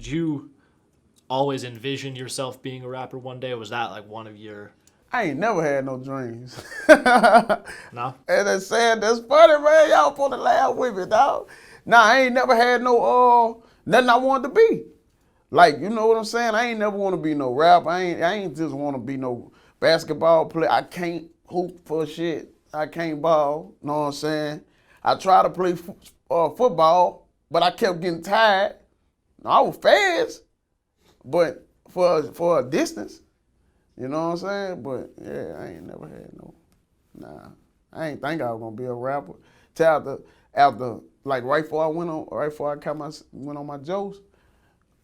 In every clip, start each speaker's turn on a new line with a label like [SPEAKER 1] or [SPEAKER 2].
[SPEAKER 1] did you always envision yourself being a rapper one day? Or was that like one of your...
[SPEAKER 2] I ain't never had no dreams.
[SPEAKER 1] No?
[SPEAKER 2] And that's sad, that's funny, man. Y'all supposed to laugh with me, dog. Nah, I ain't never had no nothing I wanted to be. Like, you know what I'm saying? I ain't never want to be no rapper. I ain't just want to be no basketball player. I can't hoop for shit. I can't ball. Know what I'm saying? I tried to play football, but I kept getting tired. I was fast, but for a distance. You know what I'm saying? But yeah, I ain't never had no. Nah, I ain't think I was gonna be a rapper. Till after like right before I went on my jokes,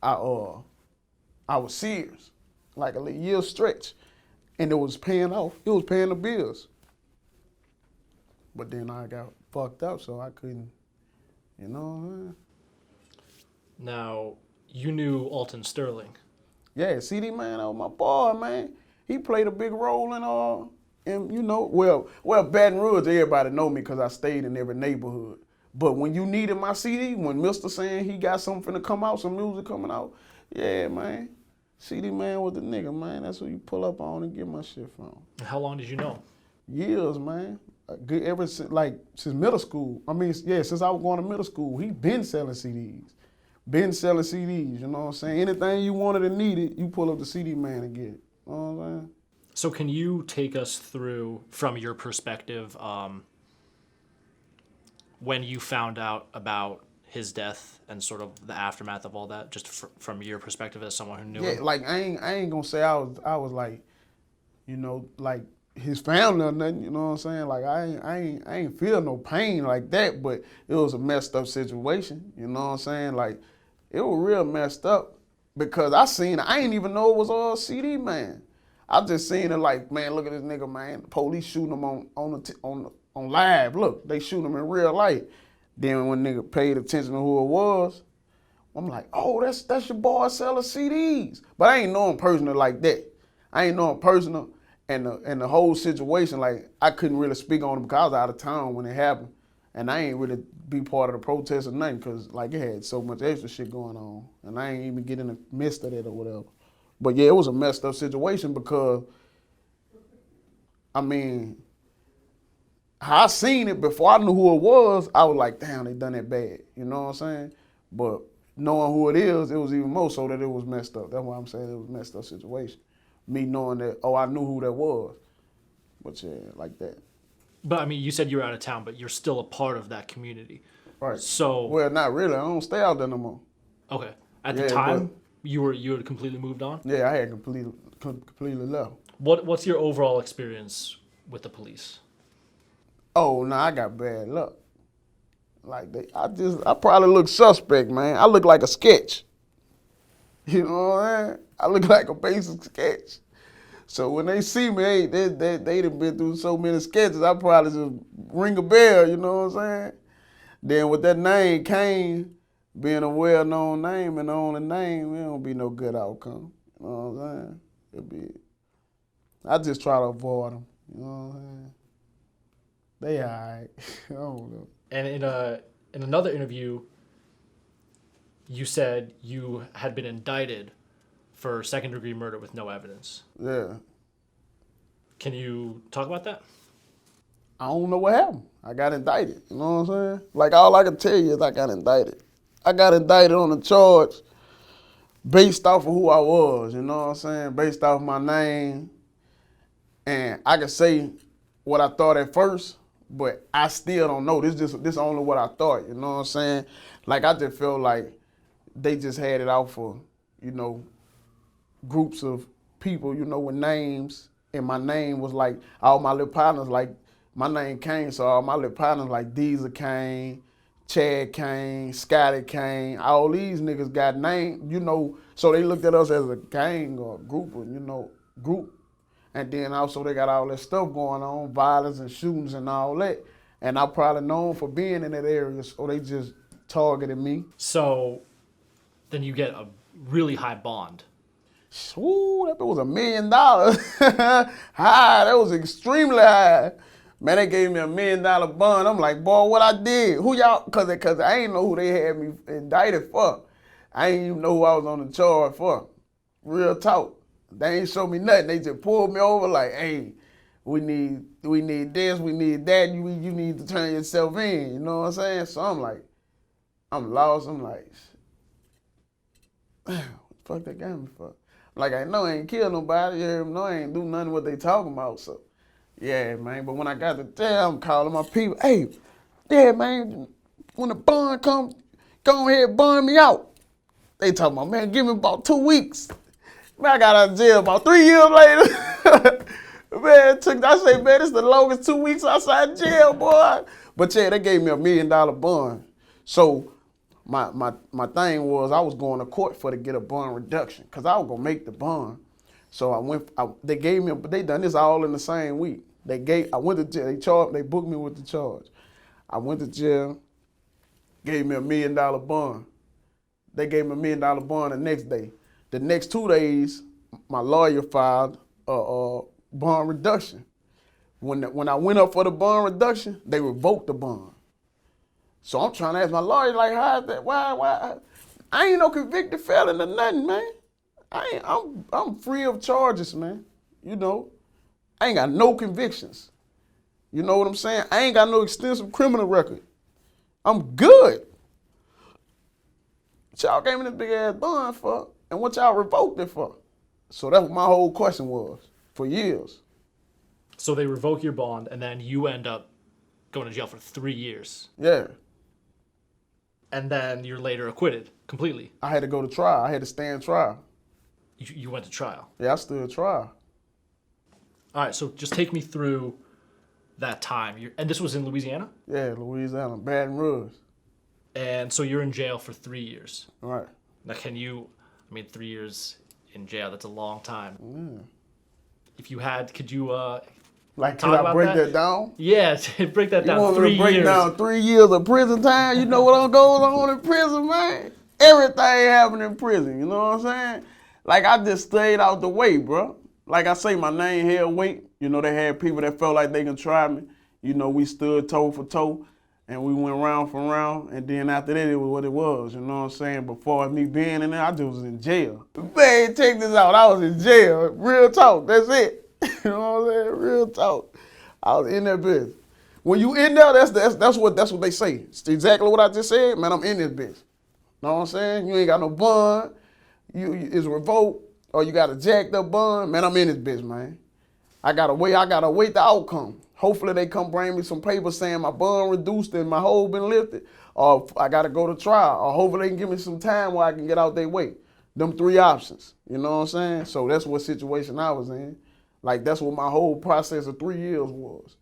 [SPEAKER 2] I was serious, like a little year stretch, and it was paying off. It was paying the bills. But then I got fucked up, so I couldn't. You know what I'm saying?
[SPEAKER 1] Now, you knew Alton Sterling.
[SPEAKER 2] Yeah, CD man, that was my boy, man. He played a big role in you know, well, Baton Rouge, everybody know me because I stayed in every neighborhood. But when you needed my CD, when Mista saying he got something to come out, some music coming out, yeah, man. CD man was the nigga, man. That's who you pull up on and get my shit from.
[SPEAKER 1] How long did you know?
[SPEAKER 2] Years, man. Ever since middle school. I mean, yeah, since I was going to middle school, he been selling CDs. Been selling CDs, you know what I'm saying? Anything you wanted and needed, you pull up the CD man and get it. You know what I'm saying?
[SPEAKER 1] So can you take us through, from your perspective, when you found out about his death and sort of the aftermath of all that, just from your perspective as someone who knew him?
[SPEAKER 2] Yeah, like I ain't gonna say I was like, you know, like his family or nothing, you know what I'm saying? Like I ain't feel no pain like that, but it was a messed up situation, you know what I'm saying? Like it was real messed up because I ain't even know it was all CD man. I just seen it like, man, look at this nigga, man. The police shooting him on live. Look, they shooting him in real life. Then when nigga paid attention to who it was, I'm like, oh, that's your boy selling CDs. But I ain't know him personally like that. I ain't know him personal, and the whole situation, like I couldn't really speak on it because I was out of town when it happened, and I ain't really be part of the protest or nothing because like it had so much extra shit going on, and I ain't even get in the midst of it or whatever. But yeah, it was a messed up situation because, I mean, how I seen it before I knew who it was, I was like, damn, they done it bad. You know what I'm saying? But knowing who it is, it was even more so that it was messed up. That's why I'm saying it was a messed up situation. Me knowing that, oh, I knew who that was. But yeah, like that.
[SPEAKER 1] But I mean, you said you were out of town, but you're still a part of that community.
[SPEAKER 2] Right.
[SPEAKER 1] So...
[SPEAKER 2] Well, not really. I don't stay out there no more.
[SPEAKER 1] Okay. At the time, you had completely moved on?
[SPEAKER 2] Yeah, I had completely left.
[SPEAKER 1] What's your overall experience with the police?
[SPEAKER 2] Oh, no, I got bad luck. Like I probably look suspect, man. I look like a sketch. You know what I'm saying? I look like a basic sketch. So when they see me, they done been through so many sketches, I probably just ring a bell, you know what I'm saying? Then with that name, Cain, being a well-known name and the only name, it don't be no good outcome. You know what I'm saying? I just try to avoid them. You know what I'm saying? They all right. I don't know.
[SPEAKER 1] And in another interview, you said you had been indicted for second-degree murder with no evidence.
[SPEAKER 2] Yeah.
[SPEAKER 1] Can you talk about that?
[SPEAKER 2] I don't know what happened. I got indicted. You know what I'm saying? Like, all I can tell you is I got indicted. I got indicted on a charge based off of who I was, you know what I'm saying? Based off my name. And I can say what I thought at first, but I still don't know. This only what I thought, you know what I'm saying? Like, I just feel like they just had it out for, you know, groups of people, you know, with names. And my name was like, all my little partners, like, my name Cain, so all my little partners like Diesel Cain, Chad Cain, Scotty Cain, all these niggas got names, you know, so they looked at us as a gang or a group, group. And then also they got all that stuff going on, violence and shootings and all that. And I'm probably known for being in that area, so they just targeted me.
[SPEAKER 1] So then you get a really high bond.
[SPEAKER 2] Ooh, that was $1 million. High, that was extremely high. Man, they gave me $1 million bond. I'm like, boy, what I did? Who y'all, cause I ain't know who they had me indicted for. I didn't even know who I was on the charge for. Real talk. They ain't show me nothing. They just pulled me over like, hey, we need this, we need that. You need to turn yourself in. You know what I'm saying? So I'm like, I'm lost. I'm like, damn, what the fuck they got me for? Like, I know I ain't killed nobody. You know I ain't do nothing what they talking about. So, yeah, man. But when I got to jail, I'm calling my people. Hey, yeah, man, when the bond come, go ahead and bond me out. They talking about, man, give me about 2 weeks. Man, I got out of jail about 3 years later. Man, I say, man, it's the longest 2 weeks outside jail, boy. But yeah, they gave me $1 million bond. So my thing was I was going to court for to get a bond reduction because I was gonna make the bond. So they gave me, but they done this all in the same week. I went to jail. They booked me with the charge. I went to jail, gave me $1 million bond. They gave me $1 million bond the next day. The next 2 days, my lawyer filed a bond reduction. When I went up for the bond reduction, they revoked the bond. So I'm trying to ask my lawyer, like, how is that? Why? I ain't no convicted felon or nothing, man. I'm free of charges, man. You know, I ain't got no convictions. You know what I'm saying? I ain't got no extensive criminal record. I'm good. What y'all gave me this big ass bond for, and what y'all revoked it for? So that's what my whole question was for years.
[SPEAKER 1] So they revoke your bond, and then you end up going to jail for 3 years.
[SPEAKER 2] Yeah.
[SPEAKER 1] And then you're later acquitted completely.
[SPEAKER 2] I had to go to trial. I had to stand trial.
[SPEAKER 1] You went to trial.
[SPEAKER 2] Yeah, I stood trial.
[SPEAKER 1] All right, so just take me through that time. And this was in Louisiana?
[SPEAKER 2] Yeah, Louisiana, Baton Rouge.
[SPEAKER 1] And so you're in jail for 3 years.
[SPEAKER 2] All right.
[SPEAKER 1] Now, 3 years in jail, that's a long time.
[SPEAKER 2] Yeah.
[SPEAKER 1] If you had, could you
[SPEAKER 2] like, can I break that down?
[SPEAKER 1] Yeah, break that down.
[SPEAKER 2] You want
[SPEAKER 1] 3
[SPEAKER 2] me to break down 3 years of prison time? You know what goes on in prison, man? Everything happened in prison, you know what I'm saying? Like, I just stayed out the way, bro. Like I say, my name held weight. You know, they had people that felt like they can try me. You know, we stood toe for toe, and we went round for round, and then after that, it was what it was, you know what I'm saying? Before me being in there, I just was in jail. Man, check this out. I was in jail. Real talk. That's it. You know what I'm saying? Real talk. I was in that bitch. When you in there, that's what they say. It's exactly what I just said. Man, I'm in this bitch. Know what I'm saying? You ain't got no bond. It's revoked, or you got a jacked up bond. Man, I'm in this bitch, man. I gotta wait the outcome. Hopefully they come bring me some paper saying my bond reduced and my hold been lifted, or I gotta go to trial, or hopefully they can give me some time where I can get out their way. Them 3 options. You know what I'm saying? So that's what situation I was in. Like, that's what my whole process of 3 years was.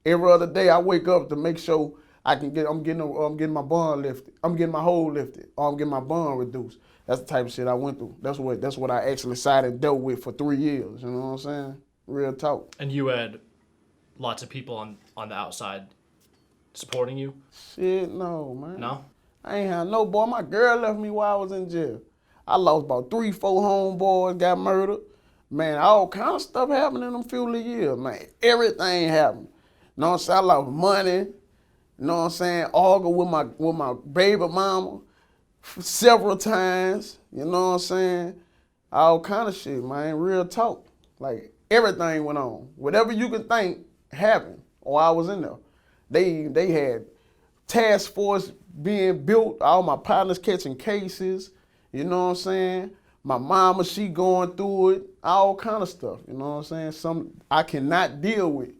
[SPEAKER 2] Every other day I wake up to make sure I'm getting my bond lifted. I'm getting my hold lifted, or I'm getting my bond reduced. That's the type of shit I went through. That's what I actually sat and dealt with for 3 years. You know what I'm saying? Real talk.
[SPEAKER 1] And you had lots of people on the outside supporting you?
[SPEAKER 2] Shit, no, man.
[SPEAKER 1] No?
[SPEAKER 2] I ain't had no boy. My girl left me while I was in jail. I lost about 3-4 homeboys, got murdered. Man, all kind of stuff happened in them few years, man. Everything happened. You know what I'm saying? I lost money. You know what I'm saying? Argued with my baby mama several times. You know what I'm saying? All kind of shit, man. Real talk. Like, everything went on. Whatever you could think happened while I was in there. They had task force being built, all my partners catching cases, you know what I'm saying? My mama, she going through it, all kind of stuff, you know what I'm saying? Some I cannot deal with.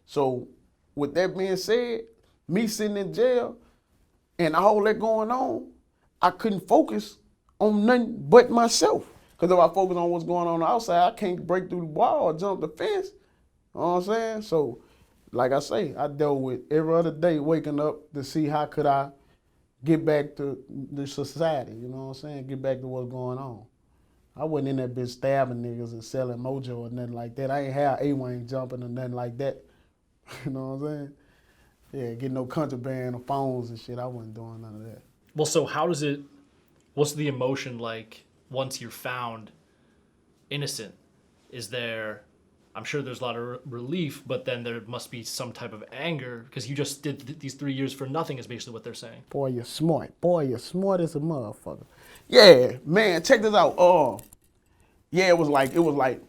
[SPEAKER 2] So with that being said, me sitting in jail and all that going on, I couldn't focus on nothing but myself. Because if I focus on what's going on outside, I can't break through the wall or jump the fence. You know what I'm saying? So, like I say, I dealt with every other day waking up to see how could I get back to the society, you know what I'm saying? Get back to what's going on. I wasn't in that bitch stabbing niggas and selling mojo or nothing like that. I ain't have A-Wing jumping or nothing like that. You know what I'm saying? Yeah, getting no contraband or phones and shit. I wasn't doing none of that.
[SPEAKER 1] Well, so what's the emotion like once you're found innocent? Is there I'm sure there's a lot of relief, but then there must be some type of anger because you just did these 3 years for nothing is basically what they're saying.
[SPEAKER 2] Boy, you're smart. Boy, you're smart as a motherfucker. Yeah, man, check this out. Yeah, it was like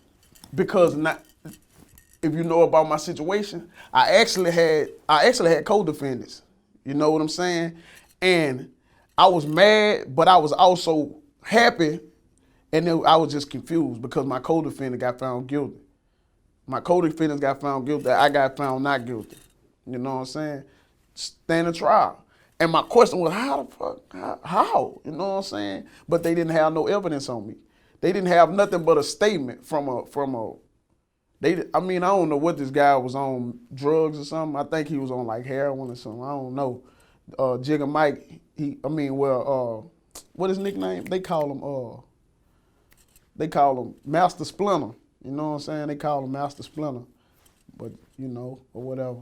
[SPEAKER 2] because not if you know about my situation, I actually had co-defendants. You know what I'm saying? And I was mad, but I was also happy, and then I was just confused because my co-defendant got found guilty. My co-defendants got found guilty. I got found not guilty. You know what I'm saying? Stand a trial. And my question was, how the fuck? How? You know what I'm saying? But they didn't have no evidence on me. They didn't have nothing but a statement from a. I mean, I don't know what this guy was on, drugs or something. I think he was on like heroin or something. I don't know. Jigga Mike. What his nickname? They call him Master Splinter. You know what I'm saying? They call him Master Splinter. But, you know, or whatever.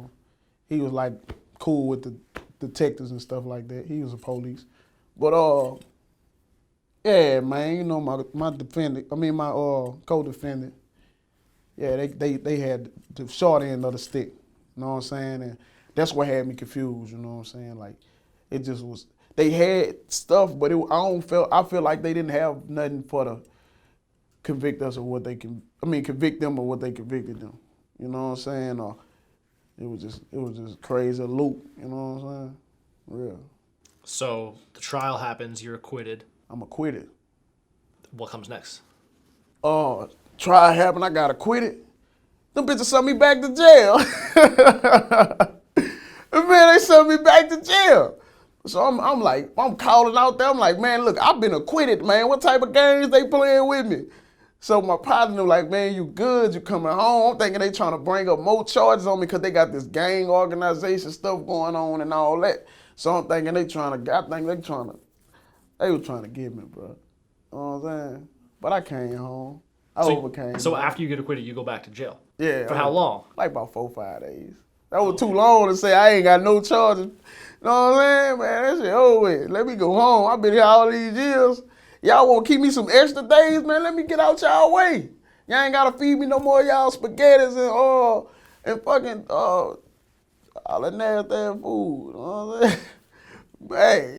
[SPEAKER 2] He was like cool with the detectives and stuff like that. He was a police. But yeah, man, you know, my co-defendant, yeah, they had the short end of the stick. You know what I'm saying? And that's what had me confused, you know what I'm saying? Like, it just was, they had stuff, but I feel like they didn't have nothing for the convict us of what they convict them of what they convicted them. You know what I'm saying? Or it was just crazy loop, you know what I'm saying? Real.
[SPEAKER 1] So the trial happens, you're acquitted.
[SPEAKER 2] I'm acquitted.
[SPEAKER 1] What comes next?
[SPEAKER 2] Trial happened, I got acquitted. Them bitches sent me back to jail. Man, they sent me back to jail. So I'm calling out there. I'm like, man, look, I've been acquitted, man. What type of games they playing with me? So my partner was like, man, you good, you coming home. I'm thinking they trying to bring up more charges on me because they got this gang organization stuff going on and all that. So I'm thinking they were trying to get me, bro. You know what I'm saying? But I came home. I overcame.
[SPEAKER 1] So after you get acquitted, you go back to jail?
[SPEAKER 2] Yeah.
[SPEAKER 1] For how long?
[SPEAKER 2] Like about 4 or 5 days. That was too long to say I ain't got no charges. You know what I'm saying? Man, that shit over with. Let me go home. I've been here all these years. Y'all want to keep me some extra days, man? Let me get out y'all way. Y'all ain't got to feed me no more of y'all spaghettis and fucking all that nasty food. You know what I'm saying? Hey.